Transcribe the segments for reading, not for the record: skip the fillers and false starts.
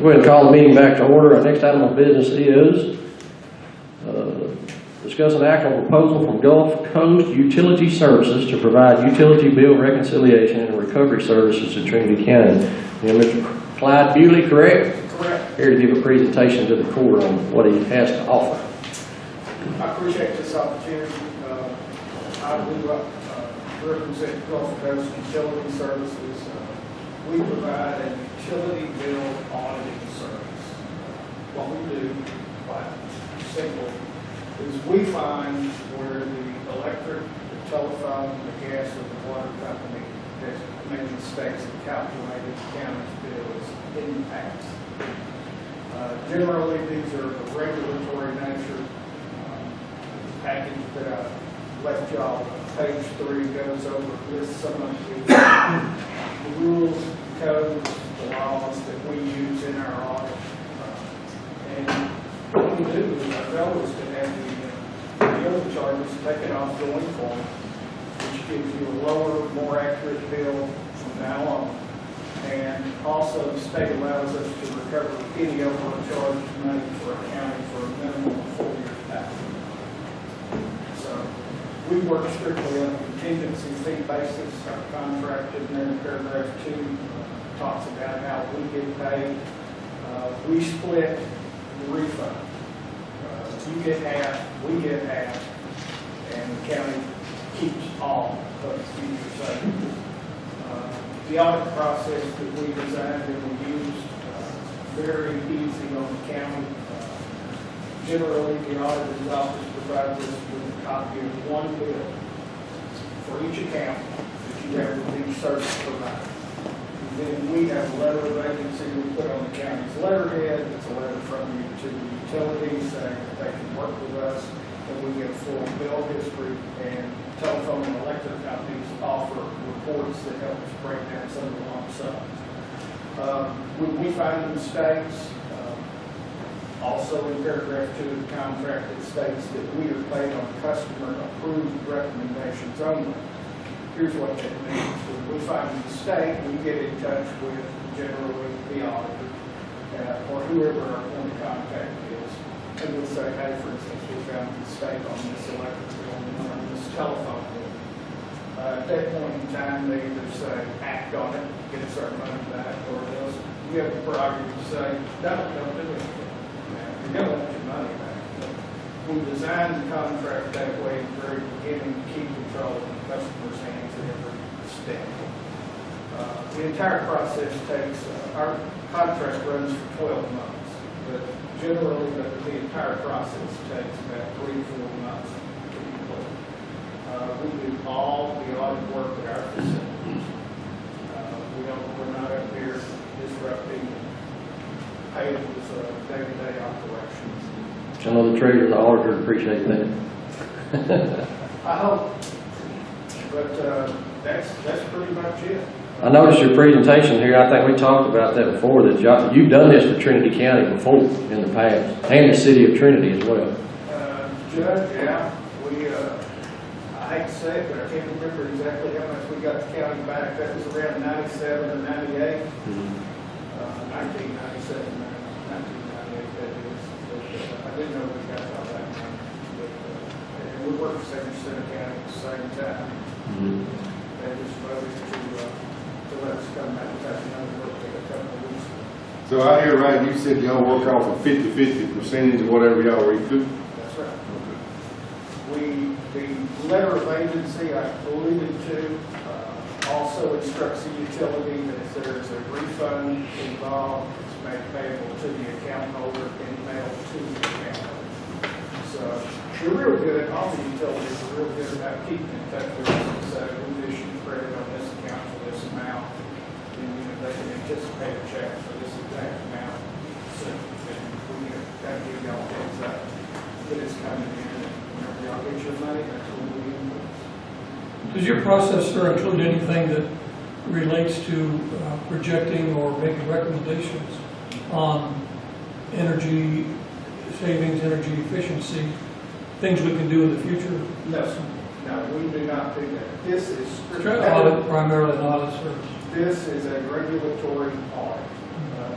Go ahead and call the meeting back to order. Our next item of business is discuss an act on proposal from Gulf Coast Utility Services to provide utility bill reconciliation and recovery services to Trinity County. Mr. Clyde Bewley, correct? Correct. Here to give a presentation to the court on what he has to offer. I appreciate this opportunity. I do represent Gulf Coast Utility Services. We provide a utility bill auditing service. What we do, quite simple, is we find where the electric, the telephone, the gas, or the water company has made mistakes in calculating the county's bills in the past. Generally, these are of regulatory nature. Package that I left y'all, page 3 goes over, lists some of the rules, codes, the laws that we use in our audit. And what we do is our goal is to have the bill charges taken off going forward, which gives you a lower, more accurate bill from now on. And also the state allows us to recover any overcharged money for a county for a minimum of 4 years back. So we work strictly on a contingency fee basis. Our contract in there in paragraph 2 talks about how we get paid. We split the refund. You get half, we get half, and the county keeps all of the future savings. The audit process that we designed and we used very easy on the county. Generally, the auditor's office provides us with a copy of one bill for each account that you have with each service provider. And then we have a letter of agency we put on the county's letterhead. It's a letter from you to the utilities saying that they can work with us, and we get full bill history, and telephone and electric companies offer reports that help us break down some of the lump sums. When we find mistakes, also in paragraph 2 of the contract, it states that we are paid on customer-approved recommendations only. Here's what that means. When we find a mistake, we get in touch with generally the auditor or whoever our point of contact is, and we'll say, hey, for instance, we found a mistake on this electric bill or on this telephone bill. At that point in time, they either say, act on it, get us our money back, or else we have the prerogative to say, don't do it. You're going to want your money back. We designed the contract that way at the very beginning to keep control of the customer's hands at every step. The entire process takes, our contract runs for 12 months, but generally the entire process takes about 3 to 4 months to complete. We do all the audit work at our facilities. We're not up here disrupting payables day-to-day operations. I know the treasurer and the auditor appreciate that. I hope, but that's pretty much it. I noticed your presentation here. I think we talked about that before, that you've done this for Trinity County before in the past, and the city of Trinity as well. Judge, yeah, I hate to say it, but I can't remember exactly how much we got the county back. That was around 97 or 98. 1997, 1998, that is. But, I didn't know we got all that money. But we worked for 70% of county at the same time. They just voted to let us come back and have another work for a couple of weeks. So I hear right, you said y'all work off a 50-50 percentage of whatever y'all recoup? That's right. The letter of agency I alluded to also instructs the utility that if there's a refund involved, it's made payable to the account holder and mailed to the account holder. So we're real good, all the utilities are real good about keeping in touch with us and say, we've issued credit on this account for this amount. And they can anticipate a check for this exact amount. So and we got to give y'all heads up that it's coming in. And whenever y'all get your money, that's when we invoice. Does your process, sir, include anything that relates to projecting or making recommendations on energy savings, energy efficiency, things we can do in the future? No, sir. No, we do not do that. This is Audit, primarily an audit service. This is a regulatory audit.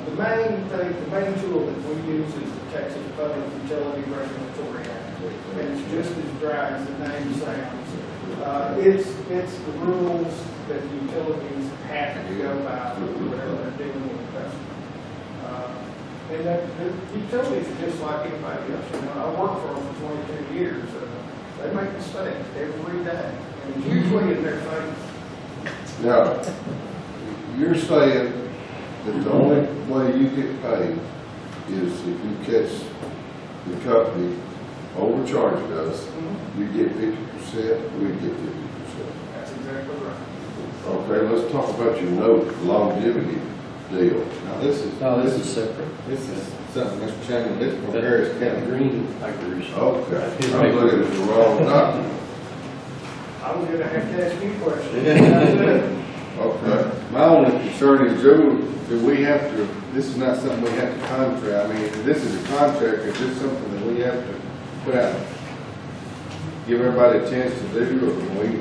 The main thing, the main tool that we use is the Texas Public Utility Regulatory Act. And it's just as dry as the name sounds. It's the rules that the utilities have to go by whenever they're dealing with a customer. And the utilities are just like anybody else. You know, I worked for them for 22 years. They make mistakes every day, and it's usually in their face. Now, you're saying that the only way you get paid is if you catch the company overcharging us, you get 50%, we get 50%. That's exactly right. Okay, let's talk about your note longevity deal. Now, this is, No, this is separate. this is something, Mr. Chairman, this is from Harris County. Green papers. Okay, I'm looking at the wrong document. I was gonna have to ask you questions. Okay. My only concern is, Joe, do we have to, this is not something we have to contract, I mean, if this is a contract, is this something that we have to put out, give everybody a chance to do, or can we,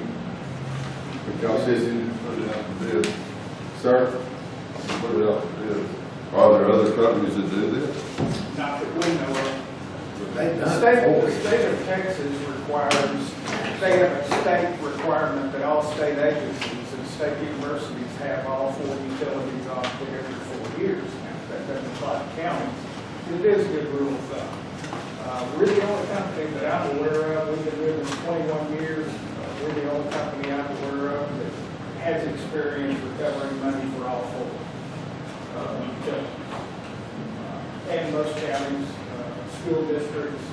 because this is, Put it out to bid. sir? Put it out to bid. Are there other companies that do this? Not that we know of. They've The done it before. state of Texas requires, they have a state requirement that all state agencies and state universities have all 4 utilities on there every 4 years. That doesn't apply to counties. It is a good rule of thumb. We're the only company that I'm aware of, we've been doing this 21 years. We're the only company I'm aware of that has experience recovering money for all 4 utilities. And most counties, school districts,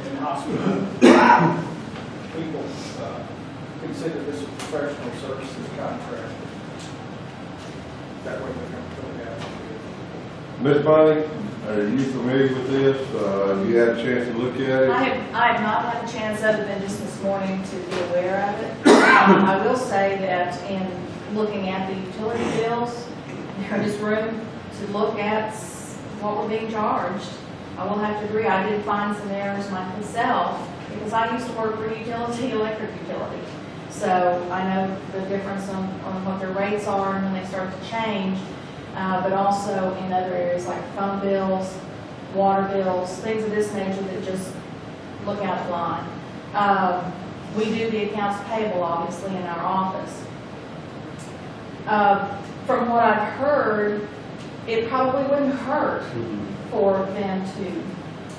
and hospitals, people consider this a professional services contract. That way they're going to put it out. Ms. Bonnie, are you familiar with this? You had a chance to look at it? I have not had a chance other than just this morning to be aware of it. I will say that in looking at the utility bills, there is room to look at what we're being charged. I will have to agree, I did find some errors myself because I used to work for electric utility. So I know the difference on what their rates are and when they start to change, but also in other areas like phone bills, water bills, things of this nature that just look out of line. We do the accounts payable, obviously, in our office. From what I've heard, it probably wouldn't hurt for them to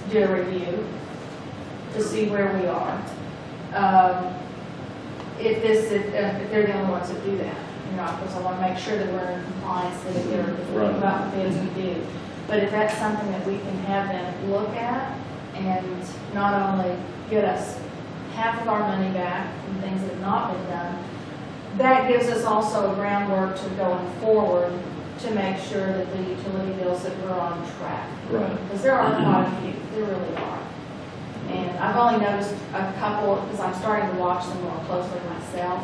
do a review to see where we are. If they're the only ones that do that, you know, because I want to make sure that we're in compliance, that if they're Right. about the bids we do. But if that's something that we can have them look at and not only get us half of our money back from things that have not been done, that gives us also a groundwork to going forward to make sure that the utility bills that we're on track. Right. Because there are quite a few, there really are. And I've only noticed a couple, because I'm starting to watch them more closely myself,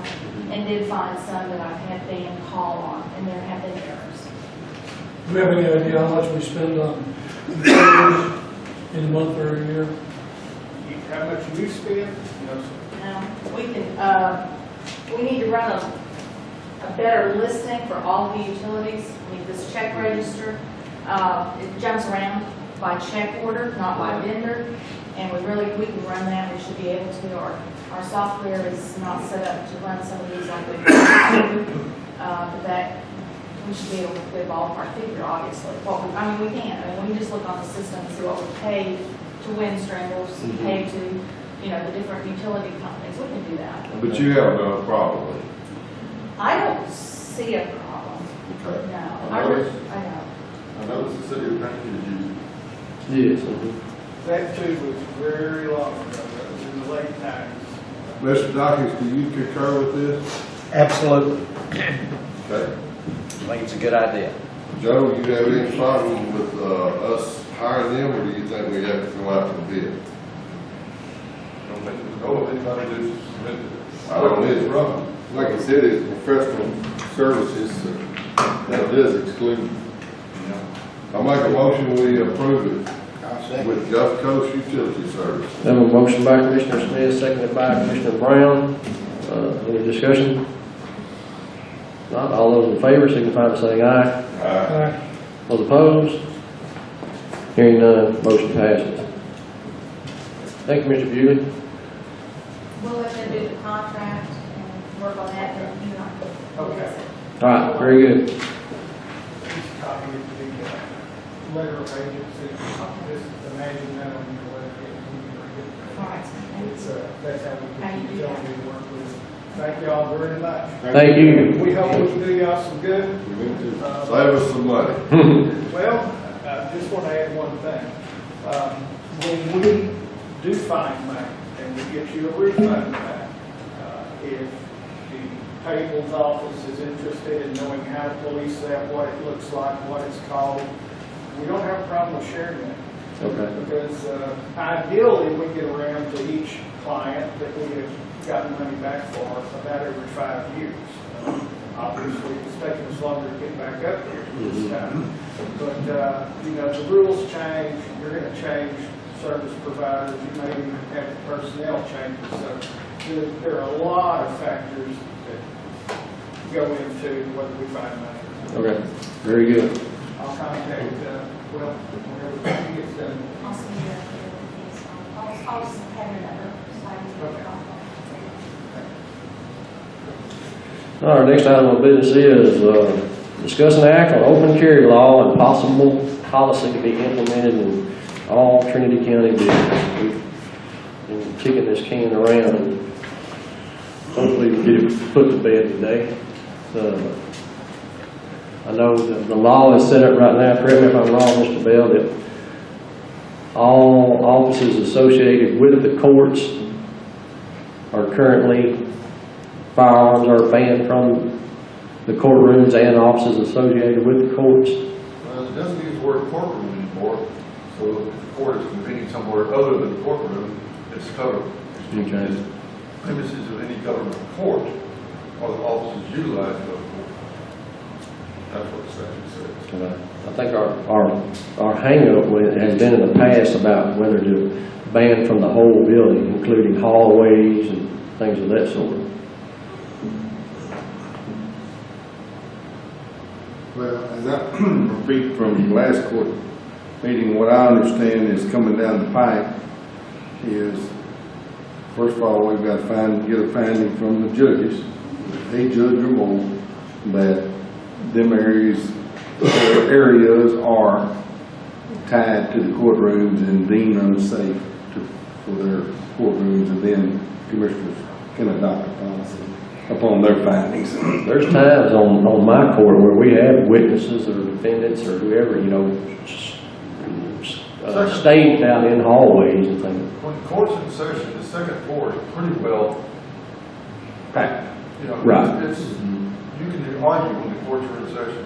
and did find some that I've had Dan call on, and there have been errors. Do we have any idea how much we spend on utilities in a month or a year? How much you spend? No, sir. Now, we need to run a better listing for all the utilities. I mean, this check register, it jumps around by check order, not by vendor. And we can run that, we should be able to. Our software is not set up to run some of these like we do. But that, we should be able to get a ballpark figure, obviously. I mean, we can. I mean, we can just look on the system and see what we paid to Windstream, what we paid to, you know, the different utility companies. We can do that. But you haven't done a problem with it. I don't see a problem. Okay. No. I noticed- I know. I noticed the city of Princeton Yes. That too was very long ago, that was in the late 90s. Mr. Dawkins, do you concur with this? Absolutely. Okay. I think it's a good idea. Joe, you have any problem with us hiring them, or do you think we have to go out to bid? I don't think there's no anybody that's submitted it. I don't know, it's wrong. Like I said, it's professional services, so that does exclude. I make a motion, we approve it with Gulf Coast Utility Service. Have a motion by Commissioner Smith, seconded by Commissioner Brown. Any discussion? Not all those in favor signify by saying aye. Those opposed? Hearing none, motion passes. Thank you, Mr. Bewley. We'll let them do the contract and work on that, and you know. Okay. All right, very good. Just copy of the letter of agency. Just imagine that on your All webpage. right. It's, that's how we How you can do tell that. you to work with. Thank y'all very much. Thank you. We hope we can do y'all some good. Save us some money. Well, I just want to add one thing. When we do find money and we get you a refund back, if the payables office is interested in knowing how to police that, what it looks like, what it's called, we don't have a problem with sharing it. Okay. Because ideally, we get around to each client that we have gotten money back for about every 5 years. Obviously, it's taking us longer to get back up here this time. But, you know, the rules change, you're going to change service providers, you may even have personnel changes. So there are a lot of factors that go into whether we find money. Okay, very good. I'll contact, well, whenever he gets done. I'll send you that. I'll just have your number, so I can get it. Our next item of business is discuss an act on open carry law and possible policy to be implemented in all Trinity County business. We've been kicking this can around and hopefully we get it put to bed today. I know that the law is set up right now, correct me if I'm wrong, Mr. Bell, that all offices associated with the courts are currently, firearms are banned from the courtrooms and offices associated with the courts. Well, it doesn't use the word courtroom anymore, so if the court is convening somewhere other than the courtroom, it's covered. Okay. Premises of any government court or the offices utilized by the court. That's what the statute says. I think our hang-up with it has been in the past about whether to ban from the whole building, including hallways and things of that sort. Well, as I repeat from last court meeting, what I understand is coming down the pipe is, first of all, we've got to get a finding from the judges, a judge or more, that them areas are tied to the courtrooms and deemed unsafe for their courtrooms, and then commissioners can adopt a policy upon their findings. There's times on my court where we have witnesses or defendants or whoever, staying out in hallways and things. When the court's in session, the second floor is pretty well packed. Right. It's, you can argue when the courts are in session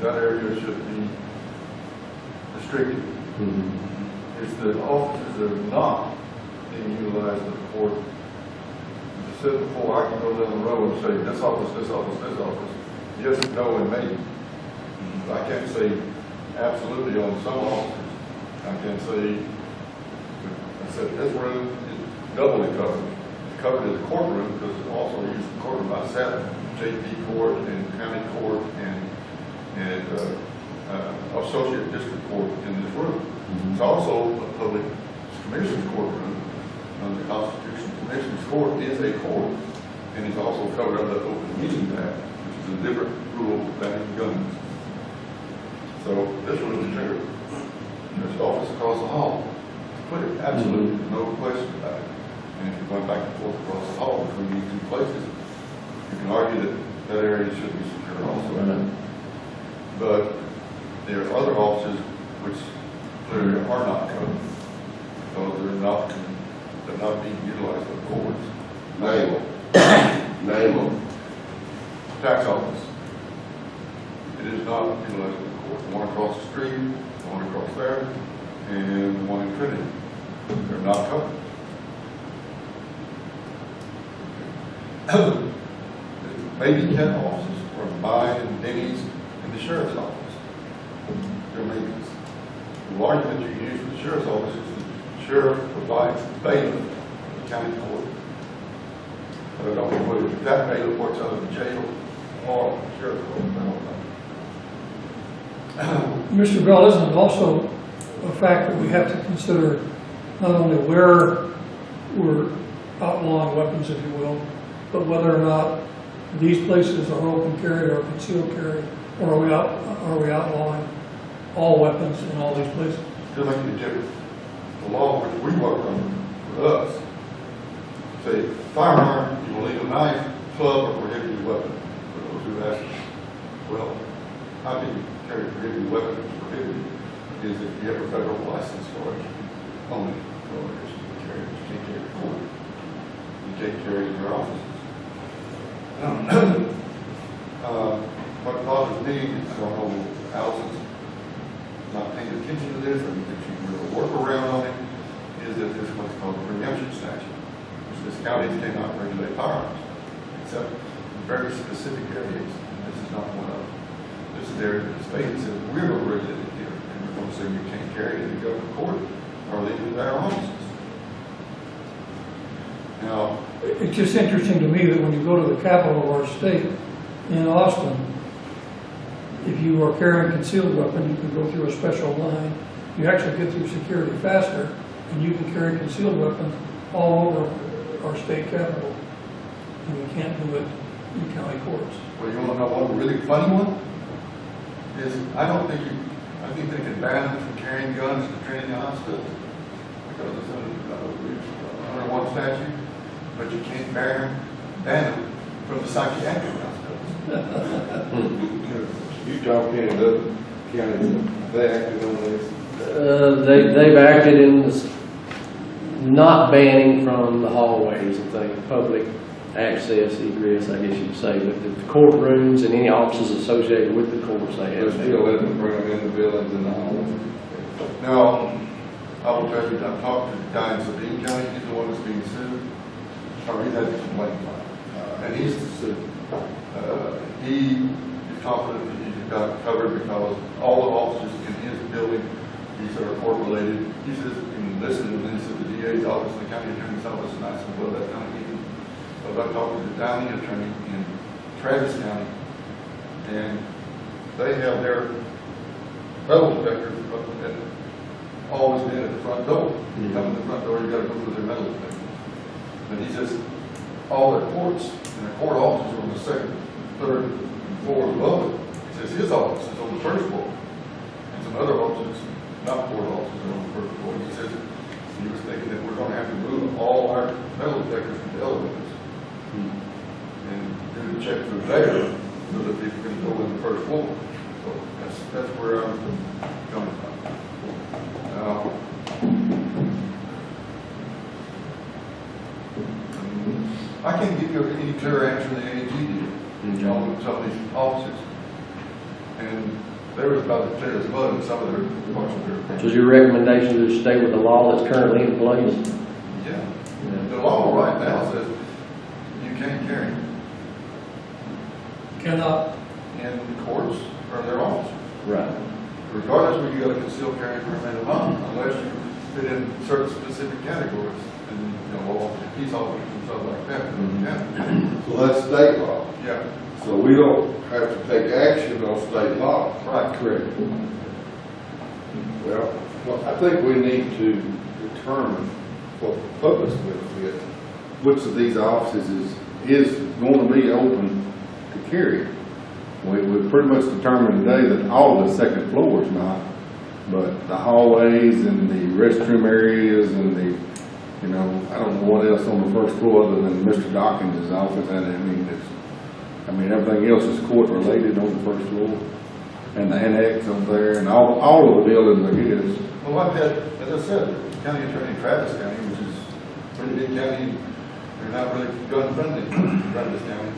that area should be restricted. It's the offices that are not being utilized in the court. As I said before, I can go down the road and say, this office, this office, this office. Yes, no, and maybe. I can't say absolutely on some offices. I can say, I said, this room is doubly covered. It's covered as a courtroom because it's also used as a courtroom. I sat JP court and county court and associate district court in this room. It's also a public commission's courtroom. The Constitution Commission's Court is a court, and it's also covered under the Open Meeting Act, which is a different rule than guns. So this room is bigger. There's an office across the hall. Put it, absolutely, no question about it. And if you're going back and forth across the hall between these two places, you can argue that that area should be secure also. But there are other offices which clearly are not covered, because they're not being utilized by the courts. Name them. Tax office. It is not utilized by the court. The one across the street, the one across there, and the one in Trinity. They're not covered. Maybe 10 offices, or mine and Denny's and the sheriff's office. There may be. The argument you use for the sheriff's office is the sheriff provides bailiff for the county court. But I don't know whether that bailiff works out of the jail or the sheriff's office. I don't know. Mr. Bell, isn't it also a fact that we have to consider not only where we're outlawing weapons, if you will, but whether or not these places are open carry or concealed carry, or are we outlawing all weapons in all these places? Just like you did, the law which we work on for us, say firearm, you will need a knife, club, or prohibited weapon. For those who ask, well, how do you carry a prohibited weapon? Prohibited is if you have a federal license for it, only for it, you can carry it, you can't carry it for it. You can't carry it in your offices. What bothers me is, I don't know, Allison's not paying attention to this, or you think she will work around on it, is that there's what's called a preemption statute, which says counties cannot regulate firearms, except in very specific areas, and this is not one of them. This is area that the state says, we're going to regulate it here, and we're going to say you can't carry it, and go to court, or leave it in our offices. Now, It's just interesting to me that when you go to the capital of our state, in Austin, if you are carrying a concealed weapon, you can go through a special line. You actually get through security faster, and you can carry concealed weapons all over our state capital. And you can't do it in county courts. well, you want to know one really funny one? Is, I think they can ban them from carrying guns to Trinity Hospital, because it's under one statute, but you can't ban them from the psychiatric hospitals. You talking in other counties, they acted on this? They've acted in this, not banning from the hallways and things, public access, egress, I guess you'd say, but the courtrooms and any offices associated with the courts, they They're have. still letting them bring them in the buildings and all. Now, I will tell you, I've talked to the guy in Sabine County, he's the one that's being sued, or he has a complaint filed, and he's the sued. He is confident that he's got it covered because all the officers in his building, these are court related. He says, and listen, and then he said the DA's office, the county attorney's office, and I said, well, that's not even. But I talked to the county attorney in Travis County, and they have their metal detectors always been at the front door. You come in the front door, you gotta go through their metal detectors. And he says, all their courts and their court offices are on the second, third, and fourth above it. He says his office is on the first floor. And some other offices, not court offices, are on the first floor. He says he was thinking that we're gonna have to move all our metal detectors to the elevators. And do the check through there, so that people can go in the first floor. So that's where I'm coming from. Now, I can't give you any clearer answer than AG did on some of these offices. And they were about as clear as mud in some of their parts of their. So is your recommendation to stay with the law that's currently in place? Yeah. The law right now says you can't carry Cannot. in the courts or their offices. Right. Regardless whether you got a concealed carry permit or not, unless you fit in certain specific categories, and, you know, well, peace officers and stuff like that. Yeah. So that's state law. Yeah, So we don't have to take action on state law. right. Correct. Well, I think we need to determine what the public's benefit, which of these offices is going to be open to carry. We've pretty much determined today that all the second floor is not, but the hallways and the restroom areas and the, you know, I don't know what else on the first floor other than Mr. Dawkins' office, and everything else is court related on the first floor. And the annex over there, and all of the buildings are his. Well, I've had, as I said, county attorney in Travis County, which is a pretty big county, they're not really gun friendly, Travis County.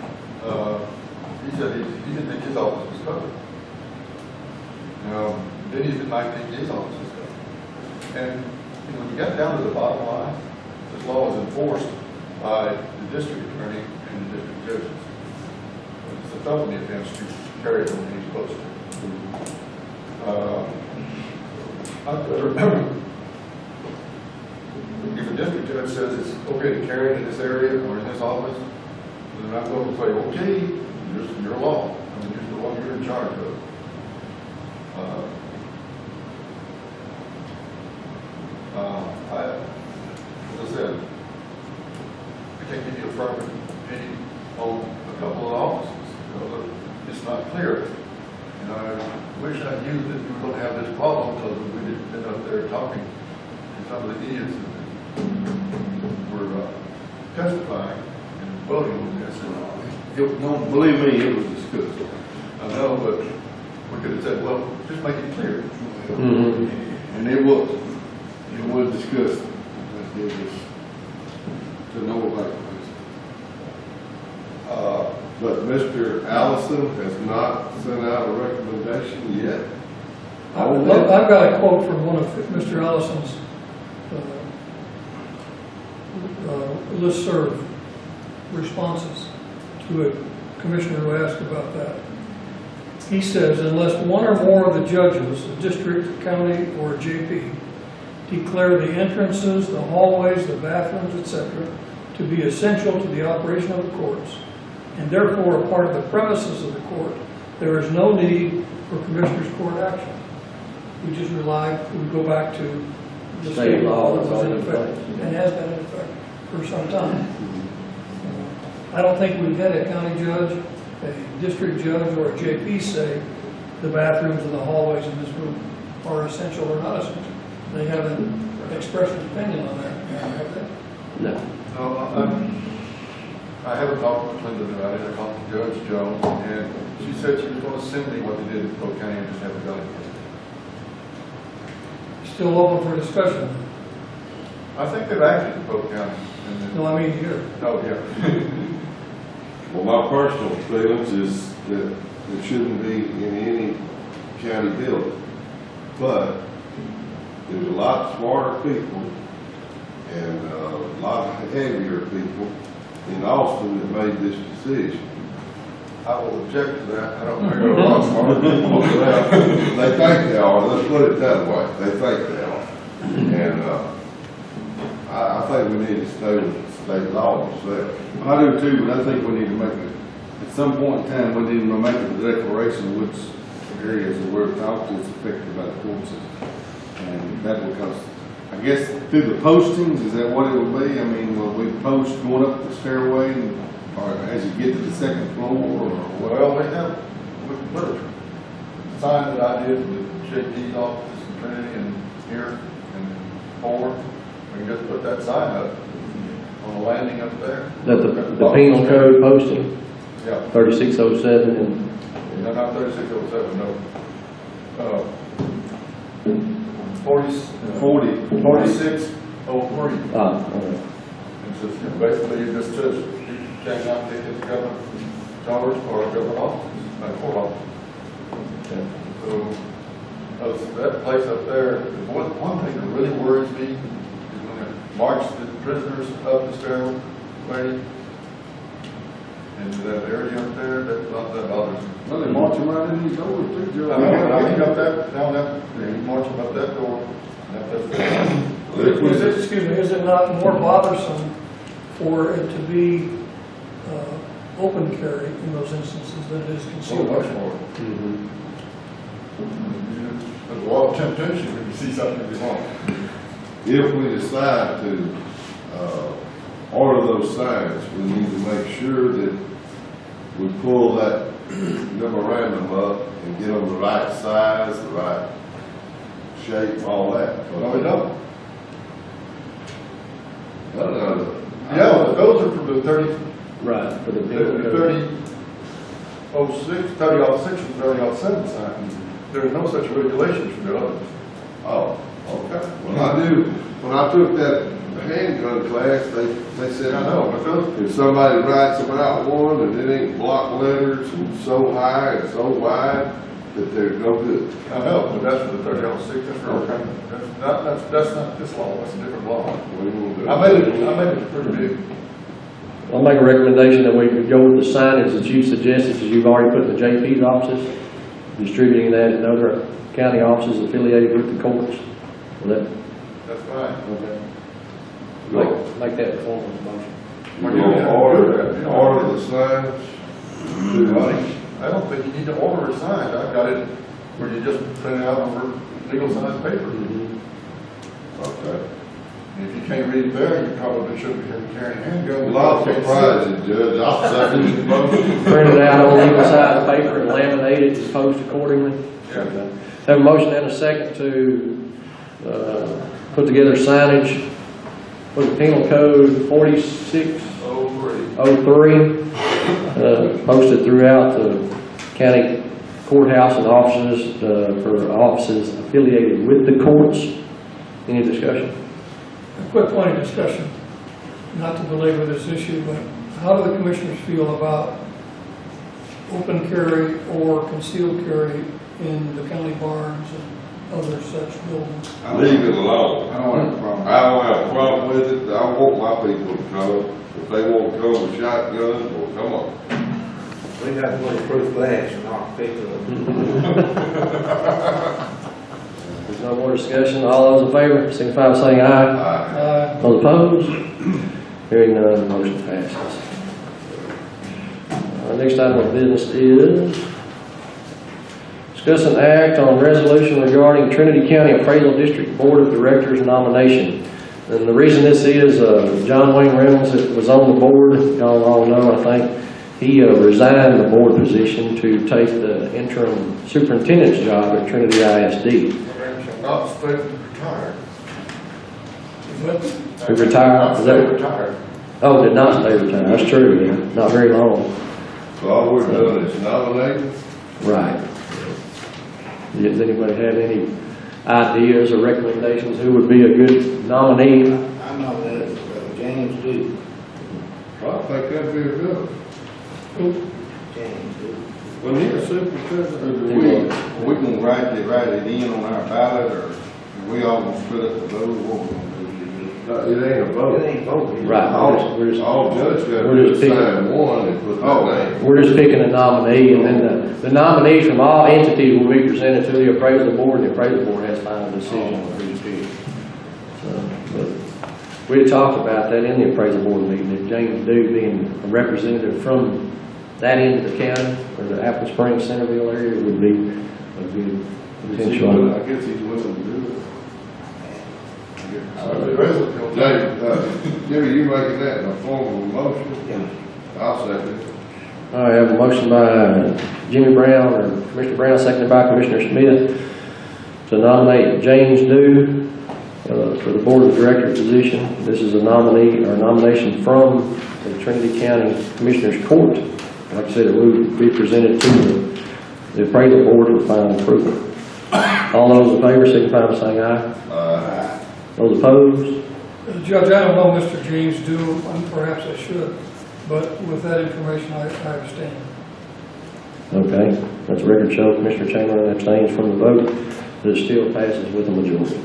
He said he didn't think his office was covered. Then he didn't like think his office was covered. And, you know, when you got down to the bottom line, this law is enforced by the district attorney and the district judges. It's a felony offense to carry it when he's supposed to. If a district judge says it's okay to carry it in this area or in this office, then I'm going to say, okay, this is your law. I mean, this is the one you're in charge of. wish I knew that we were gonna have this problem, because we didn't end up there talking to some of the idiots that were testifying and voting on this. Don't believe me, it was discussed. I know, but we could have said, well, just make it clear. Mhm. And it was discussed. That gives us to know about it. But Mr. Allison has not sent out a recommendation yet. I've got a quote from one of Mr. Allison's listserv responses to a commissioner who asked about that. He says, unless one or more of the judges, a district, county, or a JP, declare the entrances, the hallways, the bathrooms, etc., to be essential to the operation of the courts, and therefore a part of the premises of the court, there is no need for commissioner's court action. We just rely, we go back to the state law that was in effect, and has been in effect for some time. I don't think we've had a county judge, a district judge, or a JP say the bathrooms and the hallways in this room are essential or not essential. They haven't expressed an opinion on that, have they? No. No, I haven't talked to Clinton about it. I talked to Judge Jones, and she said she was going to send me what they did in Polk County, and just haven't done it yet. Still open for discussion. I think they've acted in Polk County. And No, I mean here. oh, yeah. Well, my personal feelings is that it shouldn't be in any county building. But there's a lot smarter people and a lot heavier people in Austin that made this decision. I will object to that. I don't think they're a lot smarter people. They think they are, let's put it that way, they think they are. And, I think we need to stay with state laws there. I do too, but I think we need to make it, at some point in time, we need to make a declaration of which areas that we're talking to is affected by the court system. And that becomes, I guess, through the postings, is that what it will be? I mean, will we post going up the stairway, or as you get to the second floor, or what? Well, we put a sign that I did with JP's office in Trinity and here and Ford. We can just put that sign up on the landing up there. That the penal code posting, Yeah, 3607 and no, not 3607, no. 4603. okay. It's just, basically, you just says, you cannot take it to government charge or government office, not court office. So, that place up there, one thing that really worries me is when they march the prisoners up the stairway into that area up there, that bothers me. Well, they march around in these doors too, Joe. I know, but I think up that, down that, you march them up that door, and up that. Excuse me, is it not more bothersome for it to be open carry in those instances than it is So concealed? much more. There's a lot of temptation when you see something you want. If we decide to, order those signs, we need to make sure that we pull that memorandum up and get them the right size, the right shape, all that. No, we don't. No. Yeah, but those are for the 30, Right, for the penal the code. 3006, 3006, and 3007 signs. There are no such regulations for the others. Oh, okay. When I took that handgun class, they said, I know, but those, if somebody writes about one and it ain't block letters and so high and so wide, that they're no good. I know, but that's for the 3006, that's for, that's not this law, that's a different law. What do you want to do? I made it pretty big. I'll make a recommendation that we go with the signage that you suggested, because you've already put in the JP's offices, distributing that in other county offices affiliated with the courts. Will that, That's fine. okay. Make that a form of motion. You gonna order the signs? I don't think you need to order a sign. I've got it where you just print it out over legal size paper. Okay. And if you can't read it there, you probably shouldn't be carrying a handgun. A lot of surprises, Judge. I'll second the motion. Print it out on legal size paper and laminate it and post accordingly. Yeah. Have a motion and a second to, put together signage for the penal code 4603, posted throughout the county courthouse and offices, for offices affiliated with the courts. Any discussion? A quick point of discussion, not to belabor this issue, but how do the commissioners feel about open carry or concealed carry in the county barns and other such buildings? Leave it alone. I don't have a problem. I don't have a problem with it, I want my people to come, if they want to come with shotguns, well, come on. We got bulletproof glass and our people. There's no more discussion. All those in favor, signify by saying aye. Those opposed? Hearing none, motion passes. Our next item of business is discuss an act on resolution regarding Trinity County Appraisal District Board of Directors nomination. And the reason this is, John Wayne Reynolds that was on the board, y'all all know, I think, he resigned the board position to take the interim superintendent's job at Trinity ISD. Not supposed to retire. He retired? Is that- Retired. Oh, did not stay retired. That's true, yeah. Not very long. So all we're doing is nominating. Right. Does anybody have any ideas or recommendations who would be a good nominee? I know that James Duke. I think that'd be a good. James Duke. When he was superintendent, We can write it in on our ballot, or we all gonna split up the vote, what we gonna do? it ain't a It vote. ain't voted. Right. We're just, All judge got We're to do just is picking. sign one and put that name. we're just picking a nominee, and then the nominees from all entities will be presented to the appraisal board, and the appraisal board has final decision on who's picked. So, but we had talked about that in the appraisal board meeting, that James Dew being a representative from that end of the county, or the Apple Springs, Centerville area, would be a good potential. I guess he's willing to do it. Jimmy, you making that in a form of a motion? I'll second it. All right, I have a motion by Jimmy Brown, or Commissioner Brown, seconded by Commissioner Smith, to nominate James Dew for the Board of Directors position. This is a nominee, or nomination from the Trinity County Commissioners Court. Like I said, it will be presented to the appraisal board for final approval. All those in favor, signify by saying aye. Those opposed? Judge, I don't know Mr. James Dew, and perhaps I should, but with that information, I abstain. Okay, that's a record show. Commissioner Chamberlain abstains from the vote, but it still passes with a majority.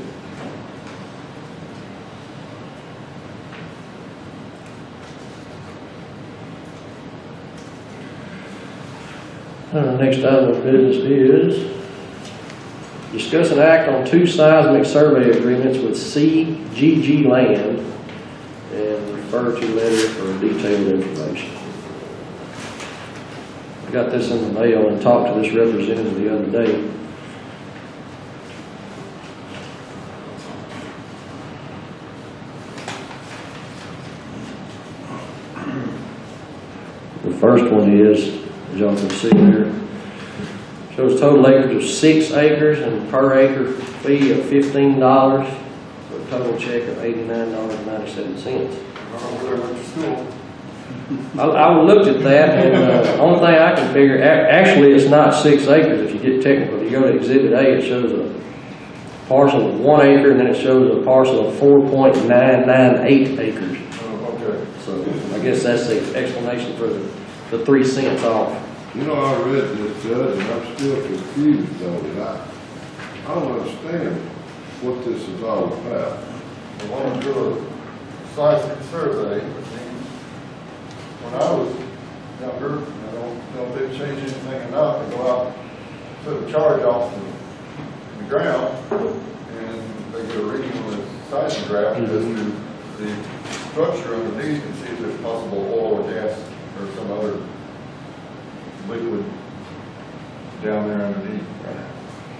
Next item of business is discuss an act on 2 seismic survey agreements with CGG Land and refer to letter for detailed information. I got this in the mail and talked to this representative the other day. The first one is, as y'all can see there, shows total acreage of 6 acres and per acre fee of $15 for a total check of $89.97. I looked at that, and the only thing I can figure, actually it's not 6 acres if you get technical. If you go to Exhibit A, it shows a parcel of 1 acre, and then it shows a parcel of 4.998 acres. Okay. So I guess that's the explanation for the 3 cents off. You know, I read this, Judge, and I'm still confused though, and I don't understand what this is all about. I want to do a seismic survey, which means when I was younger, I don't know if they've changed anything enough, to go out, put a charge off the ground, and they get a reading on the seismograph, as to the structure underneath, and see if there's possible oil or gas or some other liquid down there underneath.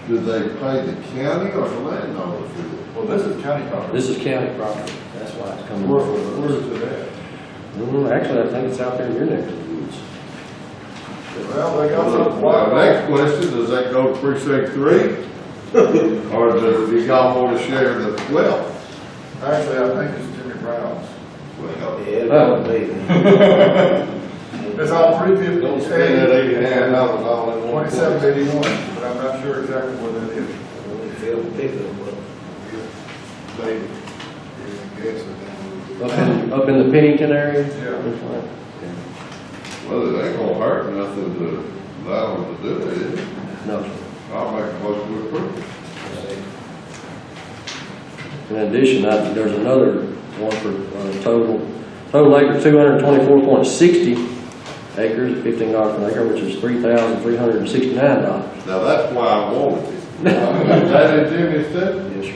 Do they pay the county or the landowner for it? Well, this is county property. This is county property, that's why it's coming. Where before us. is it at? Actually, I think it's out there in your neck of the woods. Well, Well, they got something. Well, next question, does that go to precinct 3? Or do y'all want to share the wealth? Actually, I think it's Jimmy Brown's. Well, Yeah, it's gonna be. It's all $350. don't spend that $89 all in one place. 2781, but I'm not sure exactly what that is. We feel the pickup, but Maybe. Yeah, Up in the Pennington area? Yeah. Well, it ain't gonna hurt nothing to allow them to do it, is it? No, sir. I'll make a motion to approve. In addition, there's another one for total acre 224.60 acres, $15 per acre, which is $3,369. Now, that's why I wanted it. Is that in Jimmy's too? Yes, sir.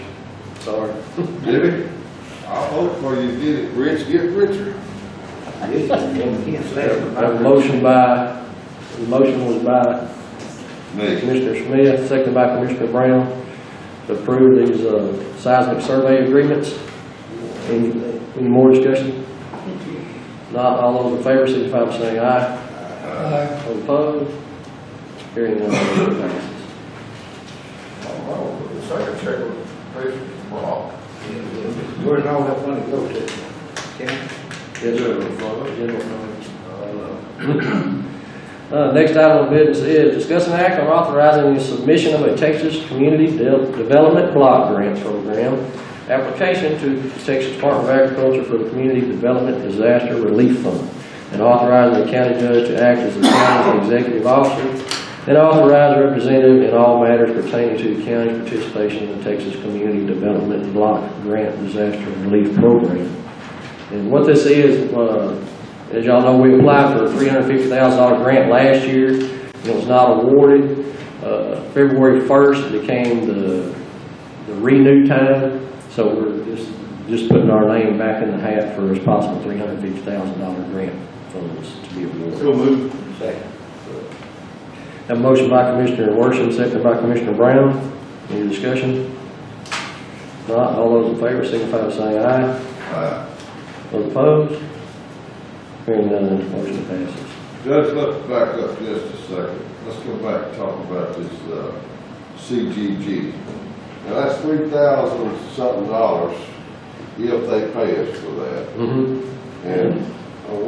Sorry. Jimmy, I'll vote for you, get it rich, get richer. this is, you can't say it. I have a motion the motion was by Me. Commissioner Smith, seconded by Commissioner Brown, to approve these seismic survey agreements. Any more discussion? Not all those in favor, signify by saying aye. All opposed? Hearing none, motion passes. Oh, the second check was basically wrong. Where's all that money go to? County? Yes, sir. General fund. Next item of business is discuss an act on authorizing the submission of a Texas Community Development Block Grant Program application to Texas Department of Agriculture for the Community Development Disaster Relief Fund, and authorizing the county judge to act as the county's executive officer and authorize a representative in all matters pertaining to the county's participation in the Texas Community Development Block Grant Disaster Relief Program. And what this is, as y'all know, we applied for a $350,000 grant last year. It was not awarded. February 1st became the renew time, so we're just putting our name back in the hat for a possible $350,000 grant funds to be awarded. So moved. Second. Have a motion by Commissioner Worsham, seconded by Commissioner Brown. Any discussion? Not all those in favor signify by saying aye. Those opposed? Hearing none, motion passes. Judge, let's back up just a second. Let's go back and talk about this, CGG. Now, that's $3,000 something if they pay us for that. Mm-hmm. And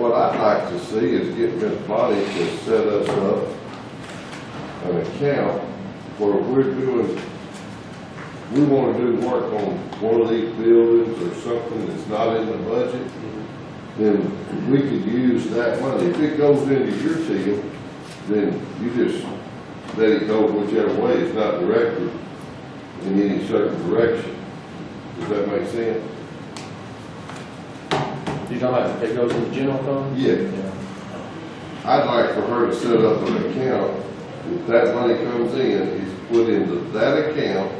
what I'd like to see is get Ms. Bonnie to set us up an account where we want to do work on one of these buildings or something that's not in the budget, then we could use that money. If it goes into your team, then you just let it go whichever way. It's not directed in any certain direction. Does that make sense? You talking about if it goes in the general fund? Yeah. I'd like for her to set up an account. If that money comes in, it's put into that account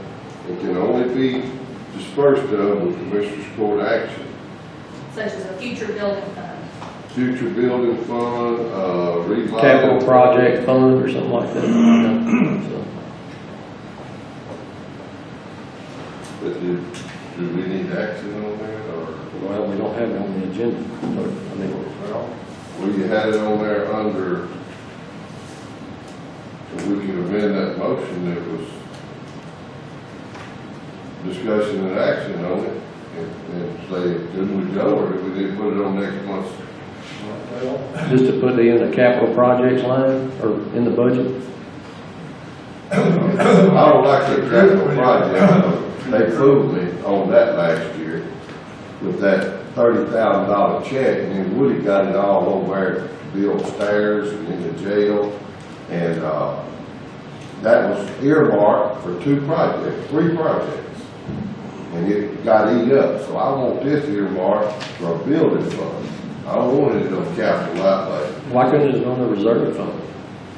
and can only be dispersed of with Commissioner's Court action. Such as a future building fund. Future building fund, revival. Capital project fund or something like that. So, But do we need action on that, or? well, we don't have it on the agenda, but, I mean, Well, you had it on there under, if we can amend that motion, it was discussion and action on it, and say, didn't we go, or did we need to put it on next month's? just to put it in the capital projects line or in the budget. I don't like the capital project. They fooled me on that last year with that $30,000 check, and then Woody got it all over there to build stairs and in the jail. And, that was earmarked for three projects. And it got eat up. So I want this earmarked for a building fund. I don't want it on capital outlay. Why couldn't it go on the reserve fund?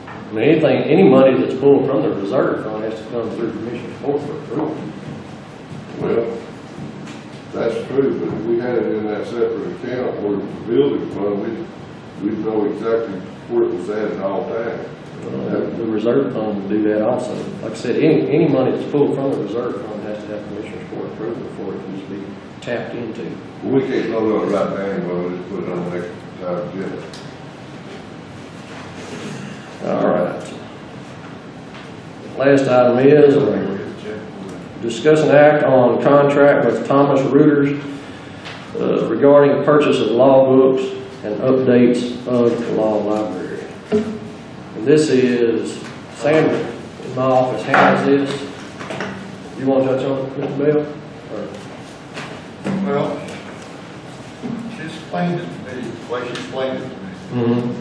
I mean, any money that's pulled from the reserve fund has to come through Commissioner's Court for approval. Well, that's true, but if we had it in that separate account where it's a building fund, we'd know exactly where it was at all times. The reserve fund will do that also. Like I said, any money that's pulled from the reserve fund has to have Commissioner's Court approval before it can be tapped into. We can't vote on it right now, but we'll just put it on the next agenda. All right. Last item is, discuss an act on contract with Thomas Reuters regarding purchase of law books and updates of the law library. And this is, Sandra in my office handles this. You want to touch on it, Mr. Bell? Or- Well, she explained it to me, like she explained it to me.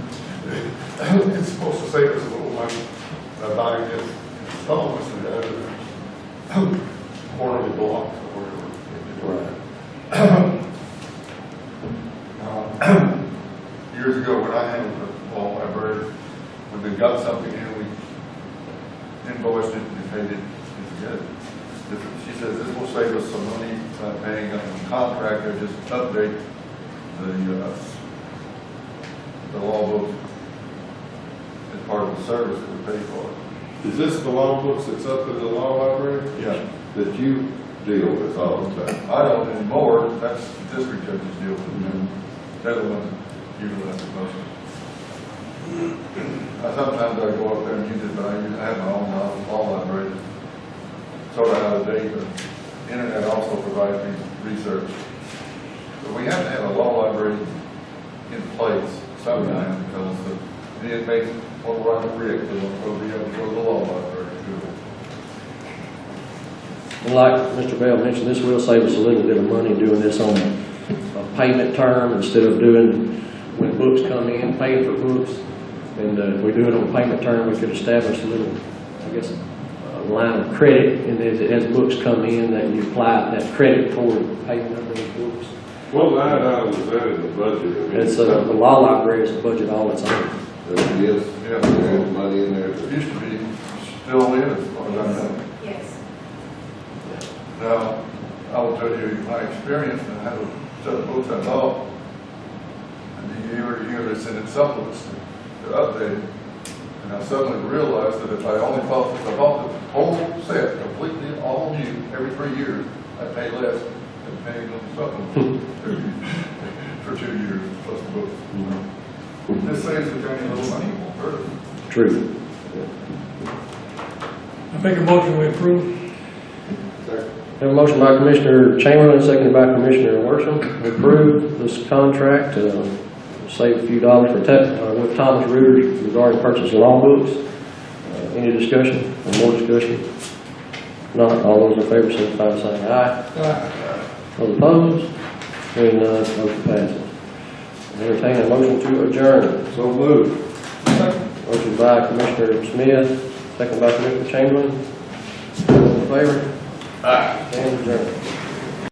It's supposed to save us a little money buying this installments and quarterly blocks or whatever. Years ago, when I handled the law library, when we got something in, we invoiced it and paid it, it's good. She says this will save us some money paying a contractor, just update the law book as part of the service that we pay for. Is this the law books that's up in the law library? Yeah. That you deal with all the time? I don't anymore, that's the district judge's deal with them. They're the ones that utilize it most. Sometimes I go up there and use it, but I have my own law library. Sort of out of date, but the internet also provides me research. But we have to have a law library in place sometime because the inmates will run the risk, they'll be able to go to the law library and do it. And like Mr. Bell mentioned, this will save us a little bit of money doing this on a payment term instead of doing, when books come in, paying for books. And if we do it on a payment term, we could establish a little, I guess, a line of credit, and as books come in, that you apply that credit toward payment of those books. What line item is that in the budget? It's, the law library is a budget all its own. Yes, Yeah. there's money in there. It used to be, still is, as far as I know. Yes. Now, I will tell you my experience, and I have a set of books I bought, and year to year they send in supplements to update it. And I suddenly realized that if I bought the whole set completely all new every 3 years, I'd pay less than paying on the supplement for 2 years plus the books. This saves the county a little money, further. True. I make a motion we approve. Have a motion by Commissioner Chamberlain, seconded by Commissioner Worsham, to approve this contract, save a few dollars with Thomas Reuters regarding purchase of law books. Any discussion or more discussion? Not, all those in favor signify by saying aye. Those opposed? Hearing none, motion passes. Entertain a motion to adjourn. So moved. Motion by Commissioner Smith, second by Commissioner Chamberlain. All in favor? Aye. Stand adjourned.